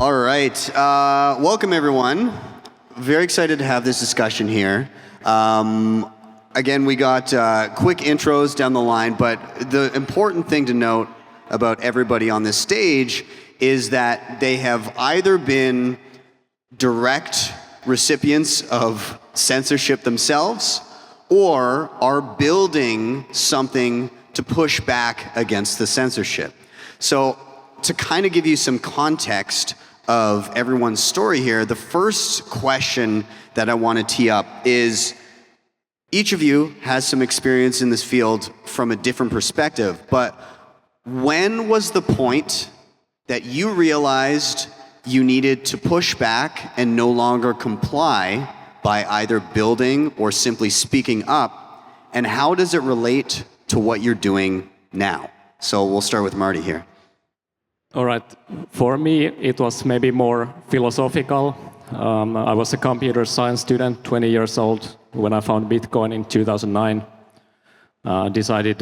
All right. Welcome, everyone. Very excited to have this discussion here. Again, we got quick intros down the line, but the important thing to note about everybody on this stage is that they have either been direct recipients of censorship themselves or are building something to push back against the censorship. So to kind of give you some context of everyone's story here, the first question that I want to tee up is, each of you has some experience in this field from a different perspective, but when was the point that you realized you needed to push back and no longer comply by either building or simply speaking up, and how does it relate to what you're doing now? So we'll start with Martti here. All right. For me, it was maybe more philosophical. I was a computer science student, 20 years old, when I found Bitcoin in 2009. Decided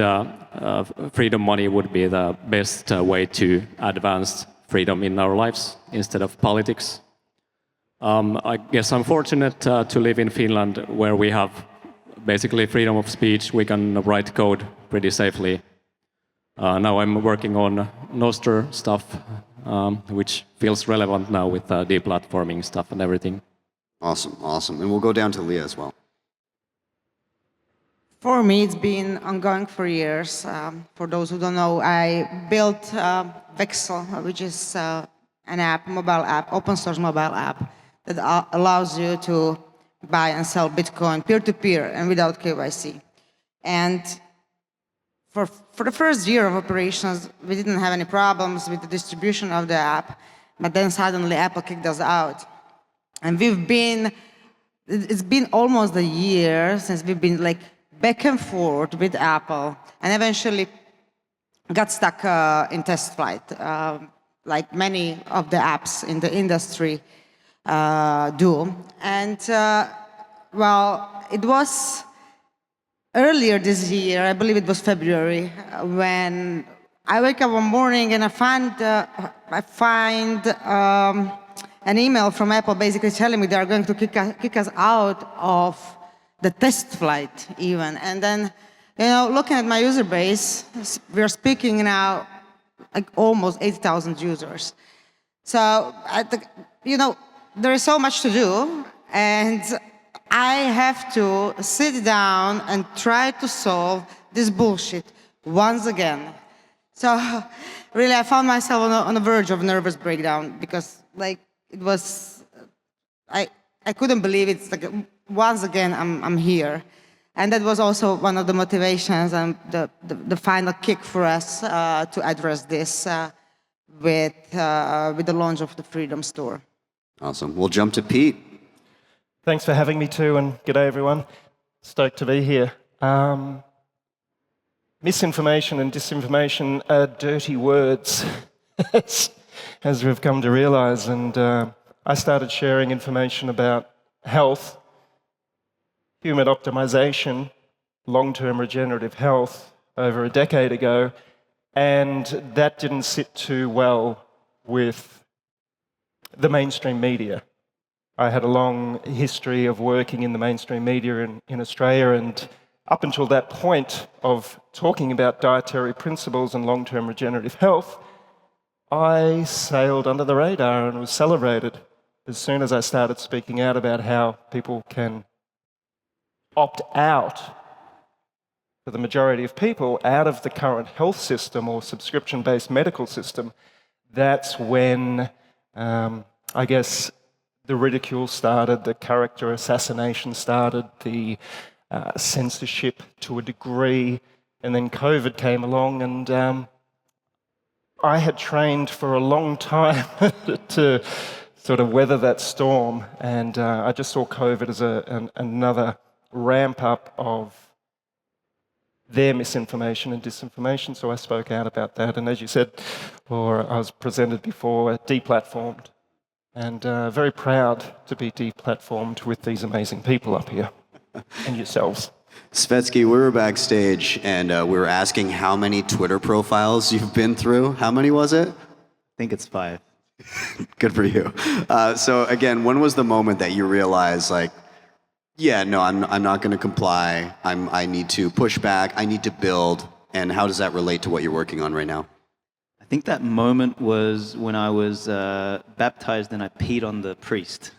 freedom money would be the best way to advance freedom in our lives instead of politics. I guess I'm fortunate to live in Finland, where we have basically freedom of speech. We can write code pretty safely. Now I'm working on Nostr stuff, which feels relevant now with deplatforming stuff and everything. Awesome, awesome. And we'll go down to Lea as well. For me, it's been ongoing for years. For those who don't know, I built Vexel, which is an app, mobile app, open source mobile app that allows you to buy and sell Bitcoin peer-to-peer and without KYC. And for the first year of operations, we didn't have any problems with the distribution of the app, but then suddenly Apple kicked us out. And it's been almost a year since we've been like back and forth with Apple, and eventually got stuck in test flight, like many of the apps in the industry do. And well, it was earlier this year, I believe it was February, when I wake up one morning and I find an email from Apple basically telling me they are going to kick us out of the test flight even. And then, looking at my user base, we're speaking now like almost 80,000 users. So, there is so much to do, and I have to sit down and try to solve this bullshit once again. So, really, I found myself on the verge of a nervous breakdown because, it was, I couldn't believe it. It's like, once again, I'm here. And that was also one of the motivations and the final kick for us to address this with the launch of the Freedom Store. Awesome. We'll jump to Pete. Thanks for having me too, and g'day everyone. Stoked to be here. Misinformation and disinformation are dirty words, as we've come to realize. And I started sharing information about health, human optimization, long-term regenerative health over a decade ago, and that didn't sit too well with the mainstream media. I had a long history of working in the mainstream media in Australia, and up until that point of talking about dietary principles and long-term regenerative health, I sailed under the radar and was celebrated as soon as I started speaking out about how people can opt out, for the majority of people, out of the current health system or subscription-based medical system. That's when, I guess, the ridicule started, the character assassination started, the censorship to a degree, and then COVID came along, and I had trained for a long time to sort of weather that storm, and I just saw COVID as another ramp up of their misinformation and disinformation, so I spoke out about that. And as you said, or I was presented before, deplatformed. And very proud to be deplatformed with these amazing people up here and yourselves. Svetski, we were backstage and we were asking how many Twitter profiles you've been through. How many was it? I think it's 5. Good for you. So again, when was the moment that you realized, like, yeah, no, I'm not going to comply. I need to push back. I need to build. And how does that relate to what you're working on right now? I think that moment was when I was baptized and I peed on the priest.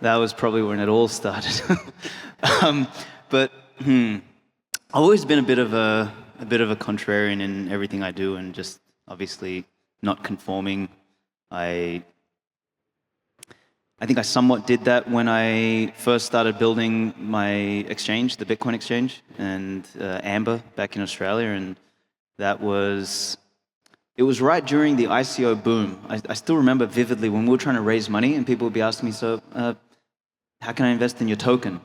That was probably when it all started. But I've always been a bit of a contrarian in everything I do, and just obviously not conforming. I think I somewhat did that when I first started building my exchange, the Bitcoin exchange, and Amber back in Australia, and it was right during the ICO boom. I still remember vividly when we were trying to raise money, and people would be asking me, so how can I invest in your token?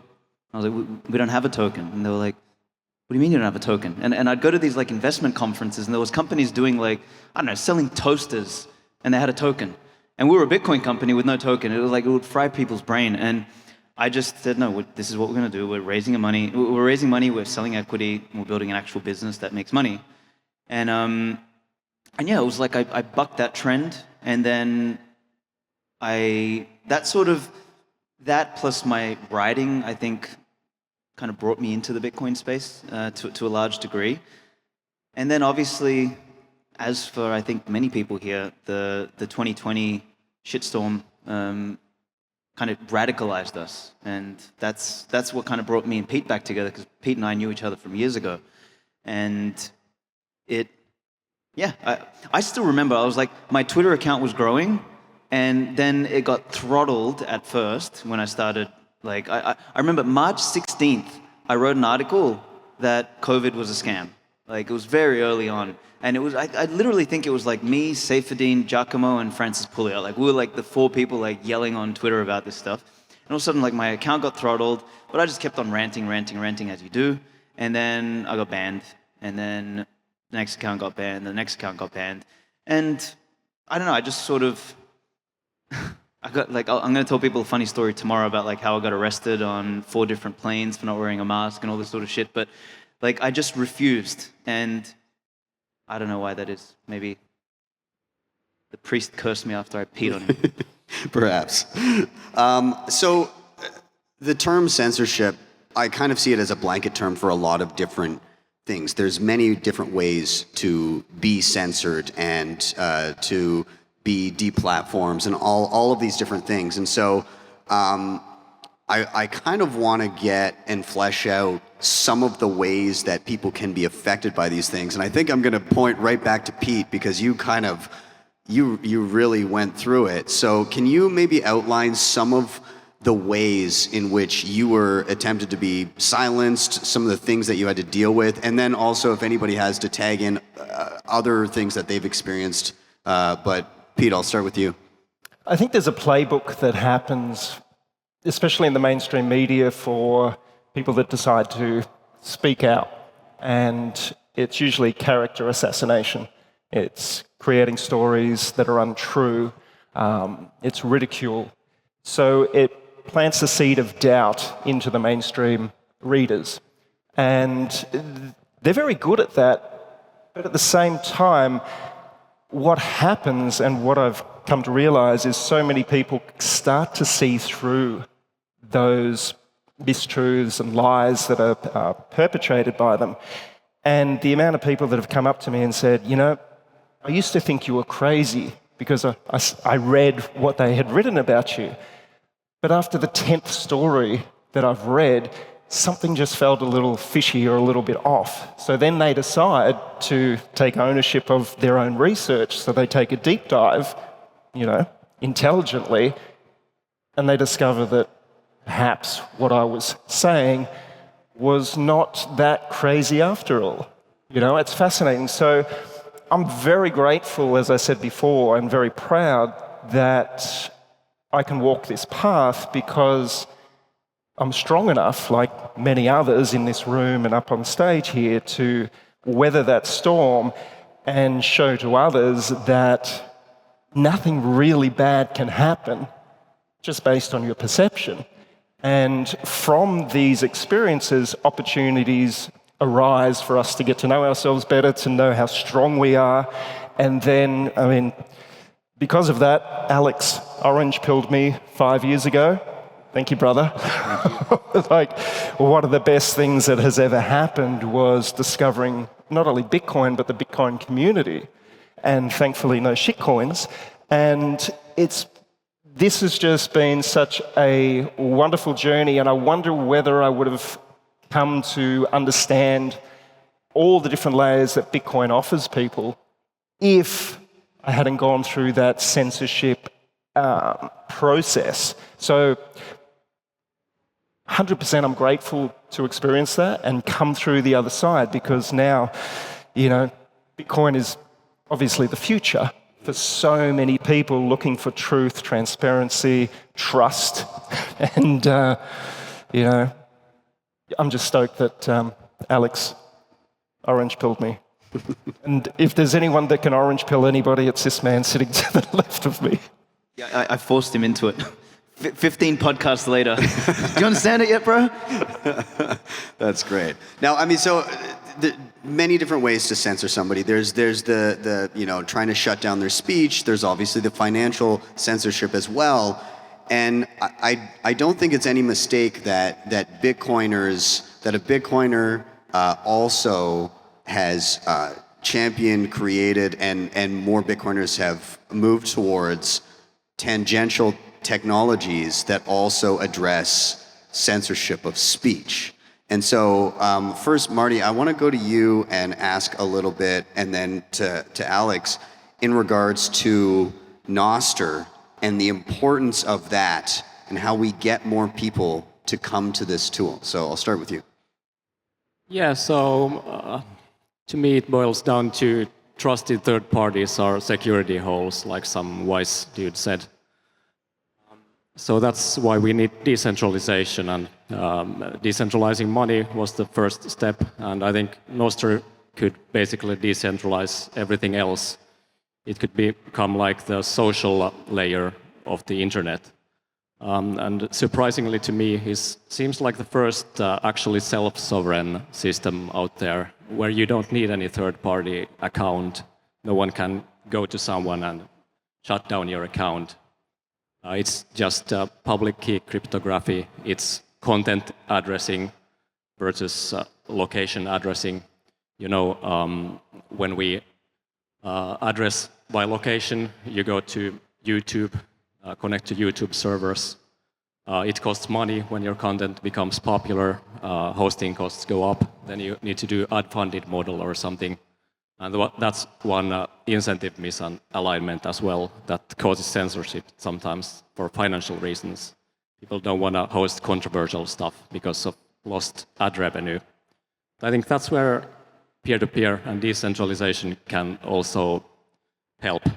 I was like, we don't have a token. And they were like, what do you mean you don't have a token? And I'd go to these like investment conferences, and there was companies doing like, I don't know, selling toasters, and they had a token. And we were a Bitcoin company with no token. It was like, it would fry people's brain. And I just said, no, this is what we're going to do. We're raising money, we're selling equity, and we're building an actual business that makes money. And yeah, it was like I bucked that trend. And then that plus my writing, I think, kind of brought me into the Bitcoin space to a large degree. And then obviously, as for I think many people here, the 2020 shitstorm kind of radicalized us, and that's what kind of brought me and Pete back together, because Pete and I knew each other from years ago, and I still remember, I was like, my Twitter account was growing, and then it got throttled at first when I started. Like I remember March 16th, I wrote an article that COVID was a scam. Like it was very early on. And it was, I literally think it was like me, Saifuddin, Giacomo, and Francis Pullier. Like we were like the four people like yelling on Twitter about this stuff. And all of a sudden like my account got throttled, but I just kept on ranting as you do. And then I got banned. And then the next account got banned, the next account got banned. And I don't know, I just sort of, I'm going to tell people a funny story tomorrow about like how I got arrested on 4 different planes for not wearing a mask and all this sort of shit. But like I just refused, and I don't know why that is. Maybe the priest cursed me after I peed on him. Perhaps. So the term censorship, I kind of see it as a blanket term for a lot of different things. There's many different ways to be censored and to be deplatformed and all of these different things. And so I kind of want to get and flesh out some of the ways that people can be affected by these things. And I think I'm going to point right back to Pete, because you kind of, you really went through it. So can you maybe outline some of the ways in which you were attempted to be silenced, some of the things that you had to deal with, and then also if anybody has to tag in other things that they've experienced. But Pete, I'll start with you. I think there's a playbook that happens, especially in the mainstream media, for people that decide to speak out. And it's usually character assassination. It's creating stories that are untrue. It's ridicule. So it plants a seed of doubt into the mainstream readers. And they're very good at that. But at the same time, what happens, and what I've come to realize, is so many people start to see through those mistruths and lies that are perpetrated by them. And the amount of people that have come up to me and said, you know, I used to think you were crazy because I read what they had written about you. But after the 10th story that I've read, something just felt a little fishy or a little bit off. So then they decide to take ownership of their own research. So they take a deep dive, you know, intelligently, and they discover that perhaps what I was saying was not that crazy after all. You know, it's fascinating. So I'm very grateful, as I said before, and very proud that I can walk this path, because I'm strong enough, like many others in this room and up on stage here, to weather that storm and show to others that nothing really bad can happen just based on your perception. And from these experiences, opportunities arise for us to get to know ourselves better, to know how strong we are. And then, I mean, Because of that, Alex orange-pilled me 5 years ago. Thank you, brother. Like, one of the best things that has ever happened was discovering not only Bitcoin, but the Bitcoin community. And thankfully, no shitcoins. And this has just been such a wonderful journey, and I wonder whether I would have come to understand all the different layers that Bitcoin offers people if I hadn't gone through that censorship process. So 100% I'm grateful to experience that and come through the other side, because now, Bitcoin is obviously the future for so many people looking for truth, transparency, trust. And, I'm just stoked that Alex orange-pilled me. And if there's anyone that can orange-pill anybody, it's this man sitting to the left of me. Yeah, I forced him into it. 15 podcasts later. Do you understand it yet, bro? That's great. Now, so many different ways to censor somebody. There's the trying to shut down their speech. There's obviously the financial censorship as well. And I don't think it's any mistake that a Bitcoiner also has championed, created, and more Bitcoiners have moved towards tangential technologies that also address censorship of speech. And so first, Martti, I want to go to you and ask a little bit, and then to Alex, in regards to Nostr and the importance of that and how we get more people to come to this tool. So I'll start with you. Yeah, so to me it boils down to trusted third parties are security holes, like some wise dude said. So that's why we need decentralization, and decentralizing money was the first step, and I think Nostr could basically decentralize everything else. It could become like the social layer of the internet. And surprisingly to me, it seems like the first actually self-sovereign system out there, where you don't need any third-party account. No one can go to someone and shut down your account. It's just public key cryptography. It's content addressing versus location addressing. When we address by location, you go to YouTube, connect to YouTube servers. It costs money when your content becomes popular. Hosting costs go up. Then you need to do ad-funded model or something. And that's one incentive misalignment as well that causes censorship sometimes for financial reasons. People don't want to host controversial stuff because of lost ad revenue. I think that's where peer-to-peer and decentralization can also help.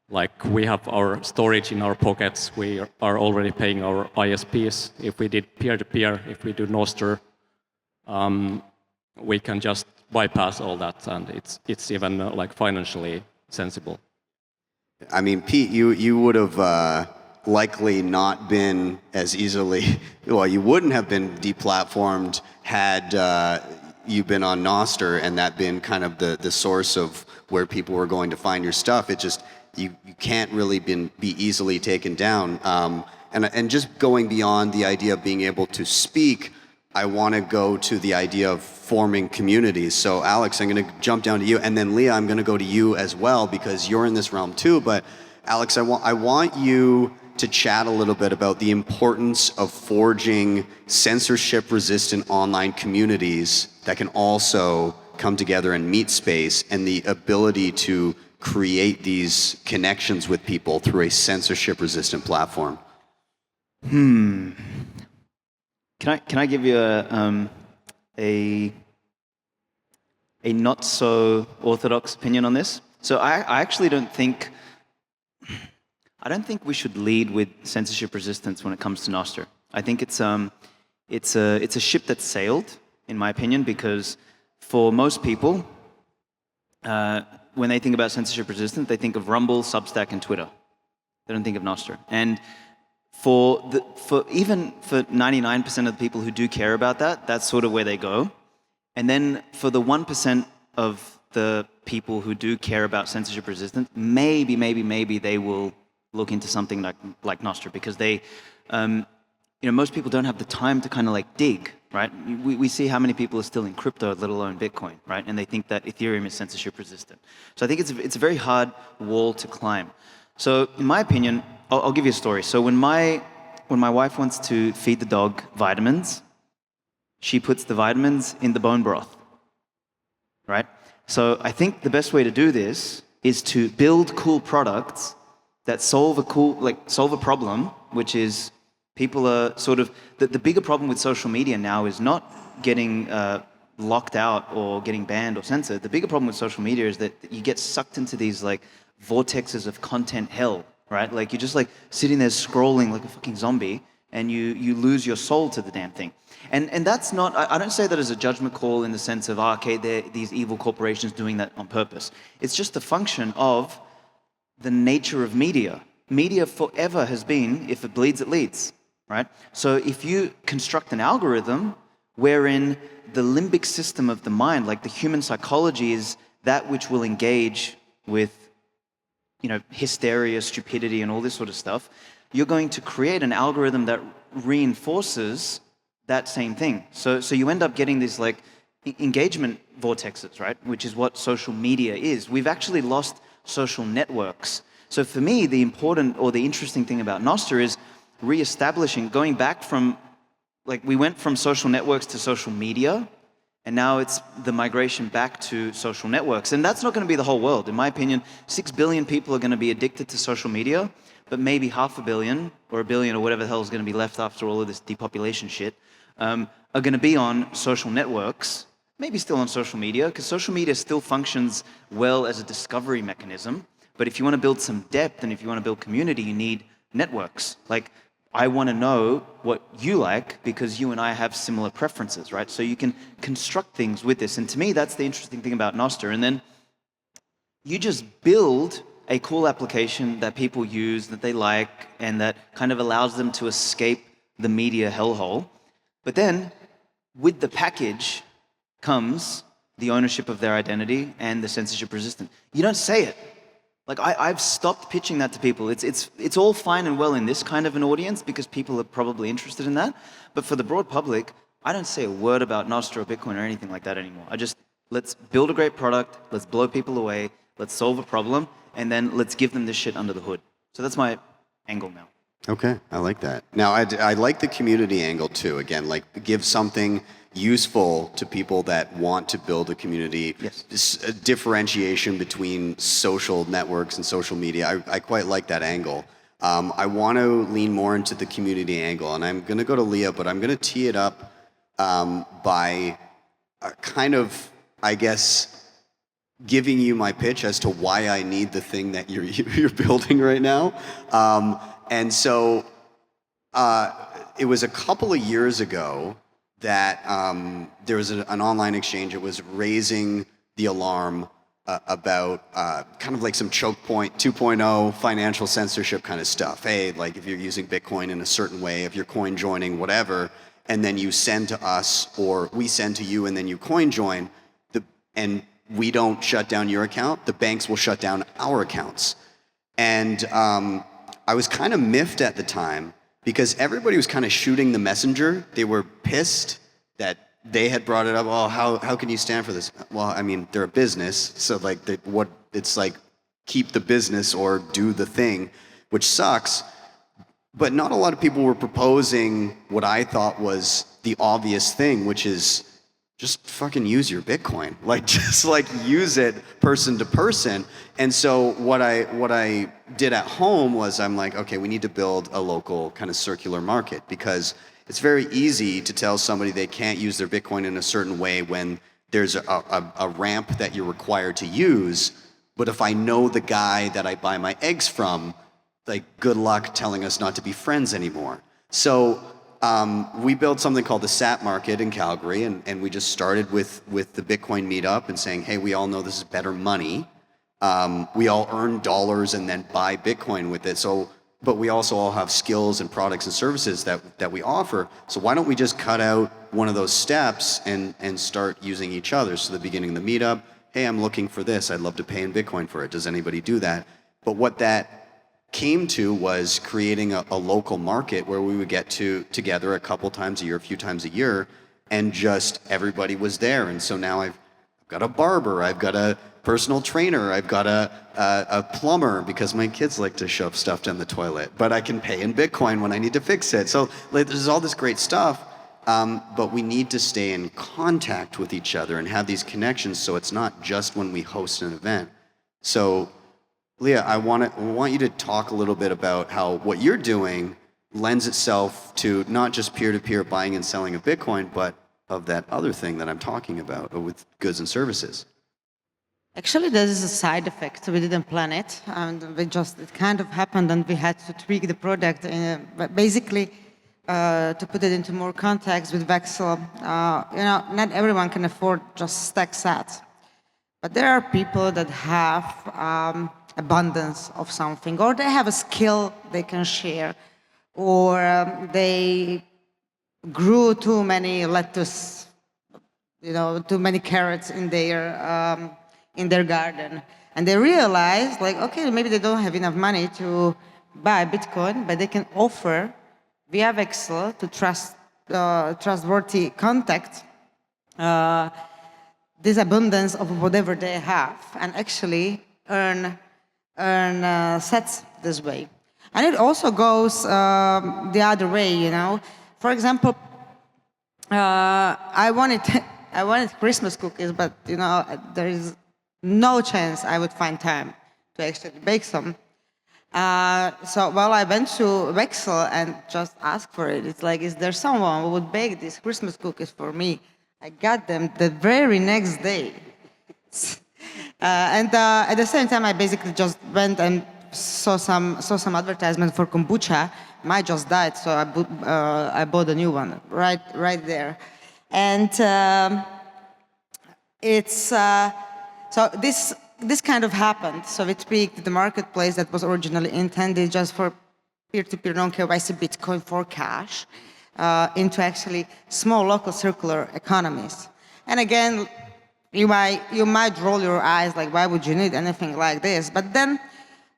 Like, we have our storage in our pockets, we are already paying our ISPs. If we did peer-to-peer, if we do Nostr, we can just bypass all that, and it's even like financially sensible. I mean, Pete, you would have likely not been as easily, well, you wouldn't have been deplatformed had you been on Nostr and that been kind of the source of where people were going to find your stuff. It just, you can't really be easily taken down. And just going beyond the idea of being able to speak, I want to go to the idea of forming communities. So Alex, I'm going to jump down to you, and then Lea, I'm going to go to you as well because you're in this realm too. But Alex, I want you to chat a little bit about the importance of forging censorship-resistant online communities that can also come together and meet space, and the ability to create these connections with people through a censorship-resistant platform. Can I give you a not so orthodox opinion on this? So I actually don't think we should lead with censorship resistance when it comes to Nostr. I think it's a ship that's sailed, in my opinion, because for most people, when they think about censorship resistance, they think of Rumble, Substack, and Twitter. They don't think of Nostr. And even for 99% of the people who do care about that, that's sort of where they go. And then for the 1% of the people who do care about censorship resistance, maybe they will look into something like Nostr, because they, most people don't have the time to kind of like dig, right? We see how many people are still in crypto, let alone Bitcoin, right? And they think that Ethereum is censorship resistant. So I think it's a very hard wall to climb. So in my opinion, I'll give you a story. So when my wife wants to feed the dog vitamins, she puts the vitamins in the bone broth, right? So I think the best way to do this is to build cool products that solve a problem, which is people are sort of, the bigger problem with social media now is not getting locked out or getting banned or censored. The bigger problem with social media is that you get sucked into these like vortexes of content hell, right? Like you're just like sitting there scrolling like a fucking zombie, and you lose your soul to the damn thing. And that's not, I don't say that as a judgment call in the sense of, okay, they're these evil corporations doing that on purpose. It's just a function of the nature of media. Media forever has been, if it bleeds, it leads, right? So if you construct an algorithm wherein the limbic system of the mind, like the human psychology, is that which will engage with, hysteria, stupidity, and all this sort of stuff, you're going to create an algorithm that reinforces that same thing. So you end up getting these like engagement vortexes, right? Which is what social media is. We've actually lost social networks. So for me, the important or the interesting thing about Nostr is reestablishing, going back from, like we went from social networks to social media, and now it's the migration back to social networks. And that's not going to be the whole world. In my opinion, 6 billion people are going to be addicted to social media, but maybe 500 million or 1 billion or whatever the hell is going to be left after all of this depopulation shit, are going to be on social networks, maybe still on social media, because social media still functions well as a discovery mechanism. But if you want to build some depth and if you want to build community, you need networks. Like, I want to know what you like because you and I have similar preferences, right? So you can construct things with this. And to me, that's the interesting thing about Nostr. And then you just build a cool application that people use, that they like, and that kind of allows them to escape the media hellhole. But then, with the package comes the ownership of their identity and the censorship resistant. You don't say it. Like, I've stopped pitching that to people. It's all fine and well in this kind of an audience because people are probably interested in that. But for the broad public, I don't say a word about Nostr or Bitcoin or anything like that anymore. Let's build a great product, let's blow people away, let's solve a problem, and then let's give them this shit under the hood. So that's my angle now. Okay, I like that. Now, I like the community angle too. Again, like give something useful to people that want to build a community. Yes. A differentiation between social networks and social media. I quite like that angle. I want to lean more into the community angle, and I'm going to go to Lea, but I'm going to tee it up by kind of, I guess, giving you my pitch as to why I need the thing that you're building right now. And so it was a couple of years ago that there was an online exchange. It was raising the alarm about kind of like some choke point 2.0 financial censorship kind of stuff. Hey, like if you're using Bitcoin in a certain way, if you're coin joining, whatever, and then you send to us or we send to you and then you coin join, and we don't shut down your account, the banks will shut down our accounts. And I was kind of miffed at the time because everybody was kind of shooting the messenger. They were pissed that they had brought it up. Oh, how can you stand for this? Well, I mean, they're a business, so like it's like keep the business or do the thing, which sucks. But not a lot of people were proposing what I thought was the obvious thing, which is just fucking use your Bitcoin. Like, just like use it person to person. And so what I did at home was I'm like, okay, we need to build a local kind of circular market, because it's very easy to tell somebody they can't use their Bitcoin in a certain way when there's a ramp that you're required to use. But if I know the guy that I buy my eggs from, like, good luck telling us not to be friends anymore. So we built something called the SAT market in Calgary, and we just started with the Bitcoin meetup and saying, hey, we all know this is better money. We all earn dollars and then buy Bitcoin with it. So, but we also all have skills and products and services that we offer. So why don't we just cut out one of those steps and start using each other? So the beginning of the meetup, hey, I'm looking for this. I'd love to pay in Bitcoin for it. Does anybody do that? But what that came to was creating a local market where we would get together a couple times a year, a few times a year, and just everybody was there. And so now I've got a barber, I've got a personal trainer, I've got a plumber, because my kids like to shove stuff down the toilet, but I can pay in Bitcoin when I need to fix it. So like, there's all this great stuff, but we need to stay in contact with each other and have these connections, so it's not just when we host an event. So Lea, I want you to talk a little bit about how what you're doing lends itself to not just peer-to-peer buying and selling of Bitcoin, but of that other thing that I'm talking about with goods and services. Actually, there is a side effect. We didn't plan it, and it kind of happened, and we had to tweak the product. Basically, to put it into more context with Vexel, not everyone can afford just stack sats, but there are people that have abundance of something, or they have a skill they can share, or they grew too many lettuce, too many carrots in their garden, and they realize, like, okay, maybe they don't have enough money to buy Bitcoin, but they can offer via Vexel to trustworthy contact this abundance of whatever they have, and actually earn sets this way. And it also goes the other way, For example, I wanted Christmas cookies, but there is no chance I would find time to actually bake some. So I went to Vexel and just asked for it. It's like, is there someone who would bake these Christmas cookies for me? I got them the very next day. And at the same time, I basically just went and saw some advertisement for kombucha. Mine just died, so I bought a new one right there. And so this kind of happened. So we tweaked the marketplace that was originally intended just for peer-to-peer non-KYC Bitcoin for cash into actually small local circular economies. And again, you might roll your eyes like, why would you need anything like this? But then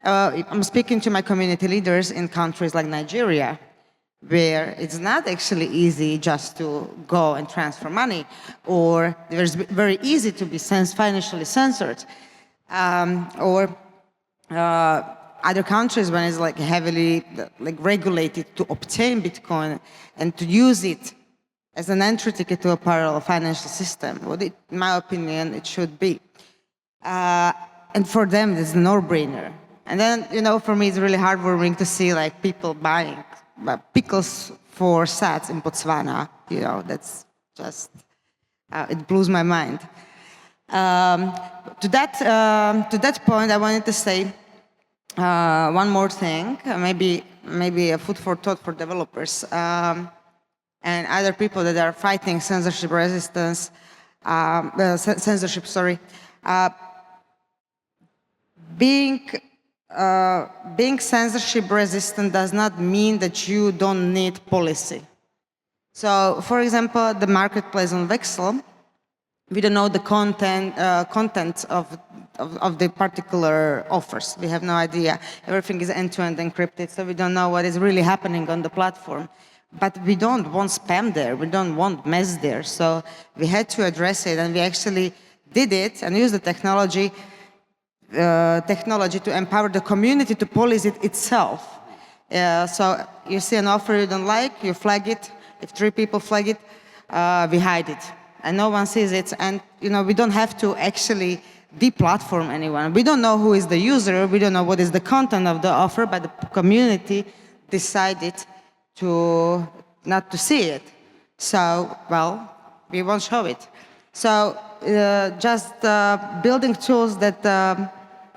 I'm speaking to my community leaders in countries like Nigeria, where it's not actually easy just to go and transfer money, or it's very easy to be financially censored, or other countries when it's like heavily regulated to obtain Bitcoin and to use it as an entry ticket to a parallel financial system. In my opinion, it should be. And for them, it's a no-brainer. And then, for me, it's really heartwarming to see people buying pickles for sats in Botswana. That's just, it blows my mind. To that point, I wanted to say one more thing, maybe a food for thought for developers and other people that are fighting censorship resistance, censorship. Being censorship resistant does not mean that you don't need policy. So, for example, the marketplace on Vexel, we don't know the content of the particular offers. We have no idea. Everything is end-to-end encrypted, so we don't know what is really happening on the platform. But we don't want spam there. We don't want mess there. So we had to address it, and we actually did it and used the technology to empower the community to police it itself. So you see an offer you don't like, you flag it. If 3 people flag it, we hide it, and no one sees it. And we don't have to actually deplatform anyone. We don't know who is the user. We don't know what is the content of the offer, but the community decided not to see it. So, we won't show it. So just building tools that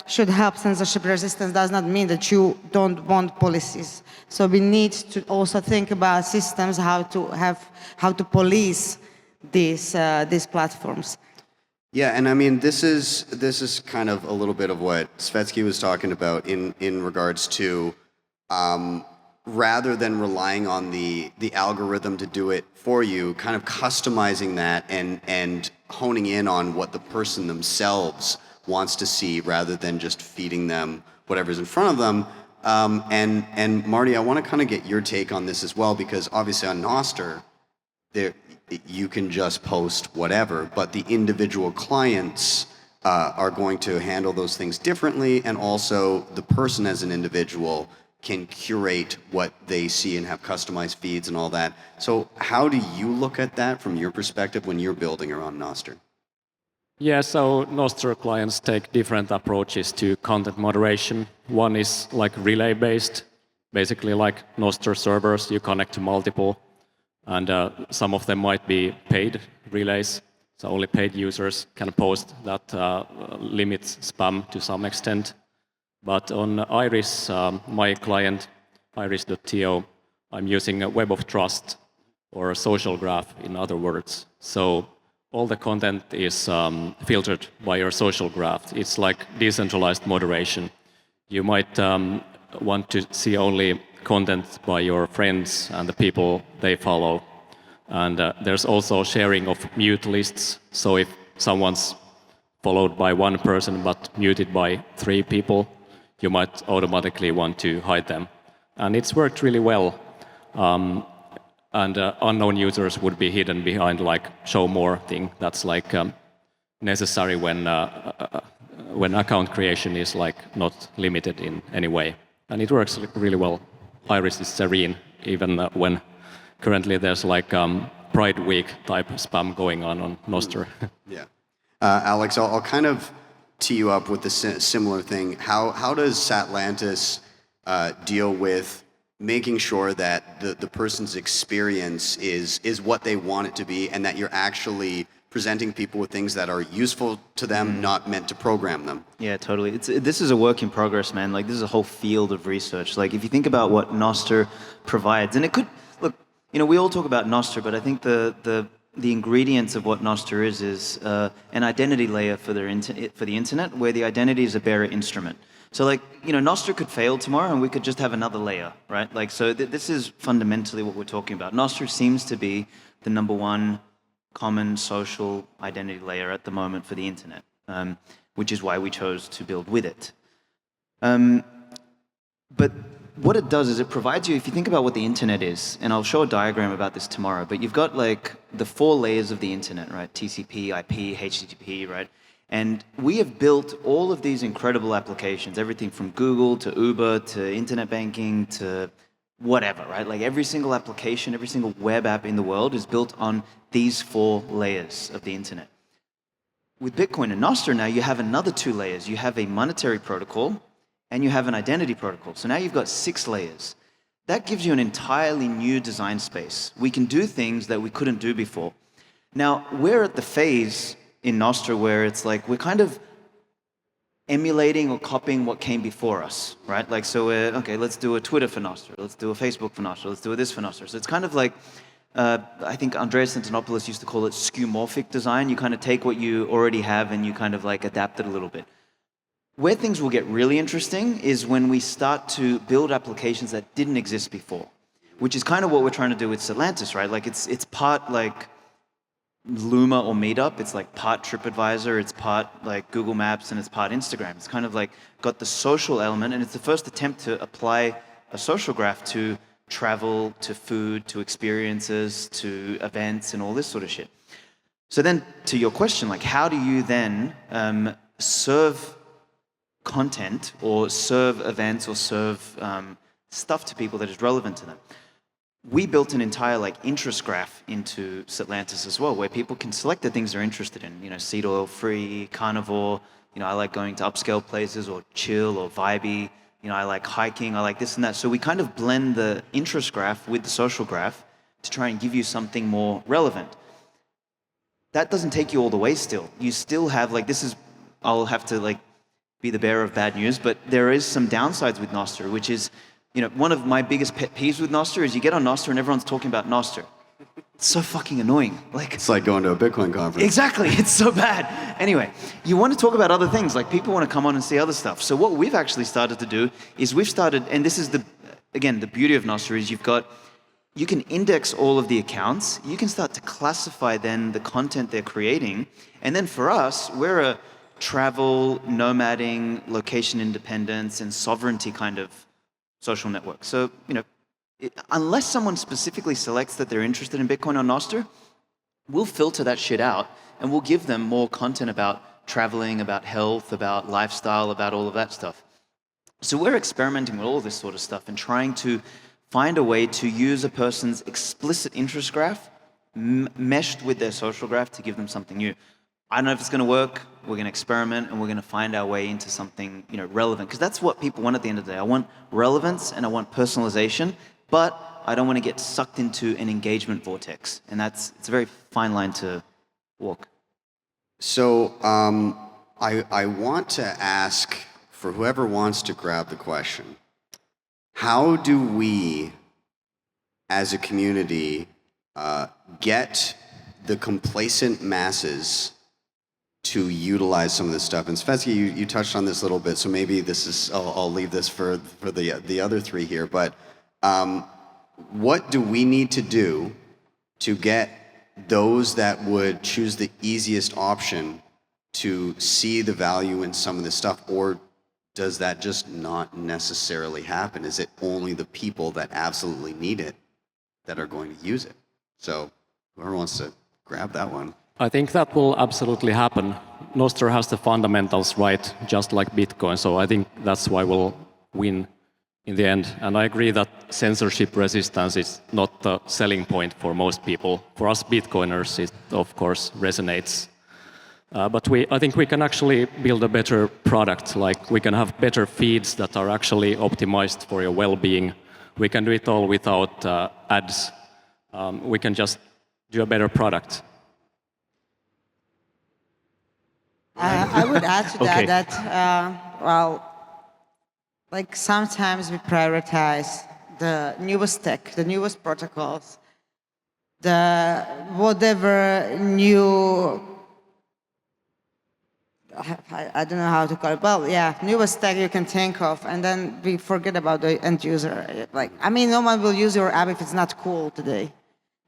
should help censorship resistance does not mean that you don't want policies. So we need to also think about systems, how to police these platforms. Yeah, and I mean, this is kind of a little bit of what Svetski was talking about in regards to rather than relying on the algorithm to do it for you, kind of customizing that and honing in on what the person themselves wants to see rather than just feeding them whatever's in front of them. And Martti, I want to kind of get your take on this as well, because obviously on Nostr, you can just post whatever, but the individual clients are going to handle those things differently, and also the person as an individual can curate what they see and have customized feeds and all that. So how do you look at that from your perspective when you're building around Nostr? Yeah, so Nostr clients take different approaches to content moderation. One is like relay-based, basically like Nostr servers, you connect to multiple, and some of them might be paid relays, so only paid users can post that limits spam to some extent. But on Iris, my client, iris.to, I'm using a web of trust, or a social graph, in other words. So all the content is filtered by your social graph. It's like decentralized moderation. You might want to see only content by your friends and the people they follow. And there's also sharing of mute lists. So if someone's followed by one person but muted by 3 people, you might automatically want to hide them. And it's worked really well. And unknown users would be hidden behind like show more thing. That's like necessary when account creation is like not limited in any way. And it works really well. Iris is serene, even when currently there's like Pride Week type spam going on Nostr. Yeah. Aleks, I'll kind of tee you up with a similar thing. How does Satlantis deal with making sure that the person's experience is what they want it to be, and that you're actually presenting people with things that are useful to them, not meant to program them? Yeah, totally. This is a work in progress, man. Like, this is a whole field of research. Like, if you think about what Nostr provides, and it could, look, you know, we all talk about Nostr, but I think the ingredients of what Nostr is an identity layer for the internet, where the identity is a bearer instrument. So like, you know, Nostr could fail tomorrow and we could just have another layer, right? Like, so this is fundamentally what we're talking about. Nostr seems to be the #1 common social identity layer at the moment for the internet, which is why we chose to build with it. But what it does is it provides you, if you think about what the internet is, and I'll show a diagram about this tomorrow, but you've got like the 4 layers of the internet, right? TCP, IP, HTTP, right? And we have built all of these incredible applications, everything from Google to Uber to internet banking to whatever, right? Like every single application, every single web app in the world is built on these 4 layers of the internet. With Bitcoin and Nostr now, you have another 2 layers. You have a monetary protocol and you have an identity protocol. So now you've got 6 layers. That gives you an entirely new design space. We can do things that we couldn't do before. Now, we're at the phase in Nostr where it's like we're kind of emulating or copying what came before us, right? Like, so we're, okay, let's do a Twitter for Nostr, let's do a Facebook for Nostr, let's do a this for Nostr. So it's kind of like, I think Andreas Antonopoulos used to call it skeuomorphic design. You kind of take what you already have and you kind of like adapt it a little bit. Where things will get really interesting is when we start to build applications that didn't exist before, which is kind of what we're trying to do with Satlantis, right? Like it's part like Luma or Meetup, it's like part TripAdvisor, it's part like Google Maps, and it's part Instagram. It's kind of like got the social element, and it's the first attempt to apply a social graph to travel, to food, to experiences, to events, and all this sort of shit. So then, to your question, like how do you then serve content or serve events or serve stuff to people that is relevant to them? We built an entire like interest graph into Satlantis as well, where people can select the things they're interested in. You know, seed oil free, carnivore. You know, I like going to upscale places, or chill, or vibey. You know, I like hiking. I like this and that. So we kind of blend the interest graph with the social graph to try and give you something more relevant. That doesn't take you all the way. Still, you still have like this is. I'll have to like be the bearer of bad news, but there is some downsides with Nostr, which is, you know, one of my biggest pet peeves with Nostr is you get on Nostr and everyone's talking about Nostr. It's so fucking annoying. Like, it's like going to a Bitcoin conference. Exactly, it's so bad. Anyway, you want to talk about other things, like people want to come on and see other stuff. So what we've actually started to do is we've started, and this is again, the beauty of Nostr is you can index all of the accounts. You can start to classify then the content they're creating. And then for us, we're a travel, nomading, location independence, and sovereignty kind of social network. So, unless someone specifically selects that they're interested in Bitcoin or Nostr, we'll filter that shit out and we'll give them more content about traveling, about health, about lifestyle, about all of that stuff. So we're experimenting with all this sort of stuff and trying to find a way to use a person's explicit interest graph meshed with their social graph to give them something new. I don't know if it's going to work. We're going to experiment and we're going to find our way into something relevant, because that's what people want at the end of the day. I want relevance and I want personalization, but I don't want to get sucked into an engagement vortex, and it's a very fine line to walk. So I want to ask, for whoever wants to grab the question, how do we as a community get the complacent masses to utilize some of this stuff? And Svetski, you touched on this a little bit, so maybe this is, I'll leave this for the other three here, but what do we need to do to get those that would choose the easiest option to see the value in some of this stuff? Or does that just not necessarily happen? Is it only the people that absolutely need it that are going to use it? So whoever wants to grab that one. I think that will absolutely happen. Nostr has the fundamentals right, just like Bitcoin, so I think that's why we'll win in the end. And I agree that censorship resistance is not the selling point for most people. For us Bitcoiners, it of course resonates. But I think we can actually build a better product. Like, we can have better feeds that are actually optimized for your well-being. We can do it all without ads. We can just do a better product. I would add to Okay. that like sometimes we prioritize the newest tech, the newest protocols, the whatever new, I don't know how to call it, well, yeah, newest tech you can think of, and then we forget about the end user. No one will use your app if it's not cool today.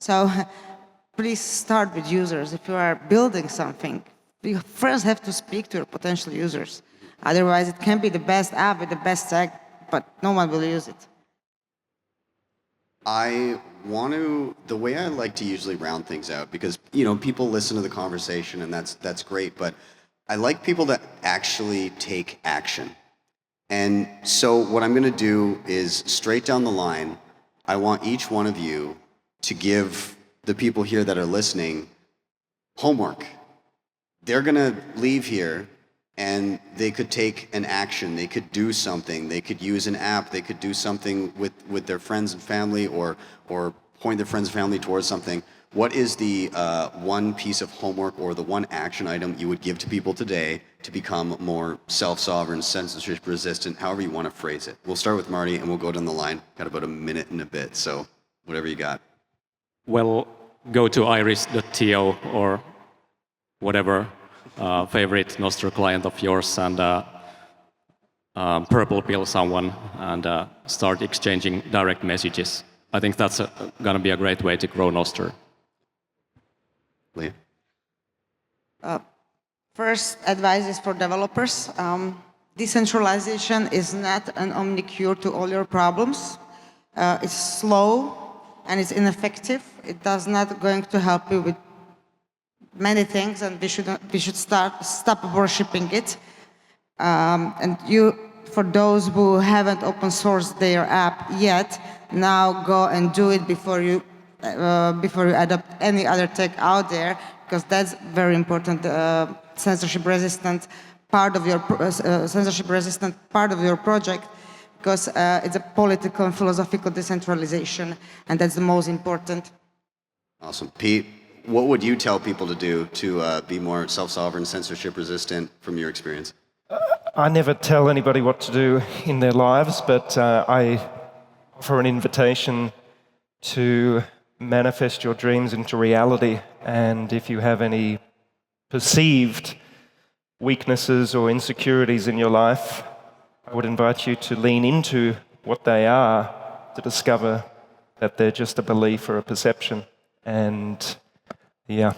So please start with users. If you are building something, you first have to speak to your potential users. Otherwise, it can be the best app with the best tech, but no one will use it. The way I like to usually round things out, because people listen to the conversation and that's great, but I like people that actually take action. And so what I'm going to do is, straight down the line, I want each one of you to give the people here that are listening homework. They're going to leave here and they could take an action. They could do something. They could use an app. They could do something with their friends and family, or point their friends and family towards something. What is the one piece of homework or the one action item you would give to people today to become more self-sovereign, censorship resistant, however you want to phrase it? We'll start with Martti and we'll go down the line. Got about a minute and a bit, so whatever you got. Well, go to iris.to or whatever favorite Nostr client of yours and purple pill someone and start exchanging direct messages. I think that's going to be a great way to grow Nostr. Lea? First advice is for developers. Decentralization is not an omni cure to all your problems. It's slow and it's ineffective. It does not going to help you with many things, and we should stop worshipping it. For those who haven't open sourced their app yet, now go and do it before you adopt any other tech out there, because that's very important. Censorship resistant part of your project, because it's a political and philosophical decentralization, and that's the most important. Awesome. Pete, what would you tell people to do to be more self-sovereign, censorship resistant from your experience? I never tell anybody what to do in their lives, but I offer an invitation to manifest your dreams into reality. And if you have any perceived weaknesses or insecurities in your life, I would invite you to lean into what they are to discover that they're just a belief or a perception. And yeah,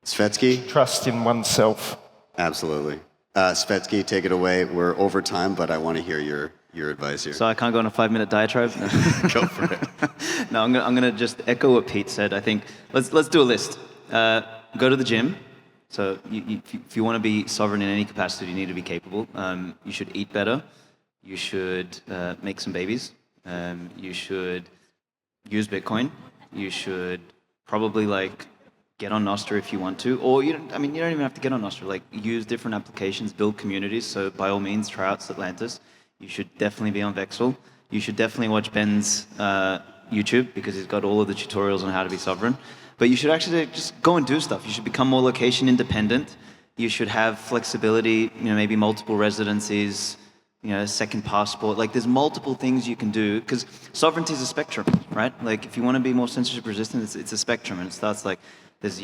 Svetski? trust in oneself. Absolutely. Svetski, take it away. We're over time, but I want to hear your advice here. So I can't go on a 5-minute diatribe? No. Go for it. No, I'm gonna just echo what Pete said. I think let's do a list. Go to the gym. So if you want to be sovereign in any capacity, you need to be capable. You should eat better. You should make some babies. You should use Bitcoin. You should probably get on Nostr if you want to, or you don't even have to get on Nostr. Use different applications, build communities. So by all means, try out Atlantis. You should definitely be on Vexel. You should definitely watch Ben's YouTube because he's got all of the tutorials on how to be sovereign. But you should actually just go and do stuff. You should become more location independent. You should have flexibility. Maybe multiple residencies. Second passport. There's multiple things you can do because sovereignty is a spectrum, right? If you want to be more censorship resistant, it's a spectrum, and it starts there's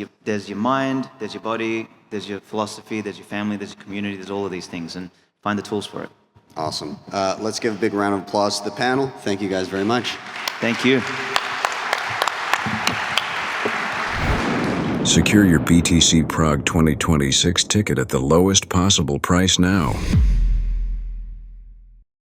your mind, there's your body, there's your philosophy, there's your family, there's your community, there's all of these things, and find the tools for it. Awesome. Let's give a big round of applause to the panel. Thank you guys very much. Thank you. Secure your BTC Prague 2026 ticket at the lowest possible price now.